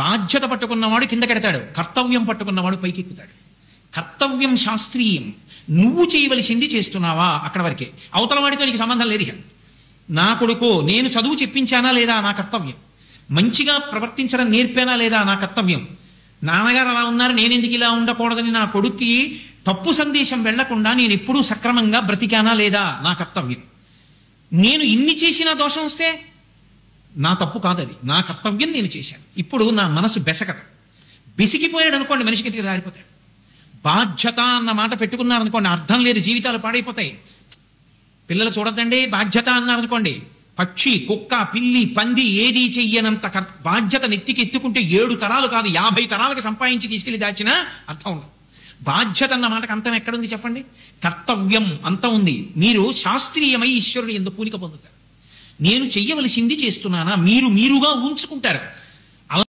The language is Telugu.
బాధ్యత పట్టుకున్నవాడు కిందకెడతాడు, కర్తవ్యం పట్టుకున్నవాడు పైకెక్కుతాడు. కర్తవ్యం శాస్త్రీయం, నువ్వు చేయవలసింది చేస్తున్నావా అక్కడ వరకే, అవతల వాడితో నీకు సంబంధం లేదు. ఇక నా కొడుకో నేను చదువు చెప్పించానా లేదా నా కర్తవ్యం, మంచిగా ప్రవర్తించడం నేర్పానా లేదా నా కర్తవ్యం, నాన్నగారు అలా ఉన్నారు నేనెందుకు ఇలా ఉండకూడదని నా కొడుక్కి తప్పు సందేశం వెళ్లకుండా నేను ఎప్పుడూ సక్రమంగా బ్రతికానా లేదా నా కర్తవ్యం. నేను ఇన్ని చేసినా దోషం వస్తే నా తప్పు కాదది, నా కర్తవ్యం నేను చేశాను. ఇప్పుడు నా మనసు బెసకదు, బెసికిపోయాడు అనుకోండి మనిషికి ఎదిగి దారిపోతాడు. బాధ్యత అన్న మాట పెట్టుకున్నారనుకోండి అర్థం లేదు, జీవితాలు పాడైపోతాయి. పిల్లలు చూడద్దండి, బాధ్యత అన్నారనుకోండి పక్షి కుక్క పిల్లి పంది ఏదీ చెయ్యనంత బాధ్యత నెత్తికి ఎత్తుకుంటే 7 తరాలు కాదు 50 తరాలకు సంపాదించి తీసుకెళ్లి దాచినా అర్థం ఉండదు. బాధ్యత అన్న మాటకు అంతం ఎక్కడుంది చెప్పండి? కర్తవ్యం అంతం ఉంది. మీరు శాస్త్రీయమై ఈశ్వరుడు ఎందుకు పూనిక పొందుతారు. నేను చెయ్యవలసింది చేస్తున్నానా, మీరుగా ఉంచుకుంటారు.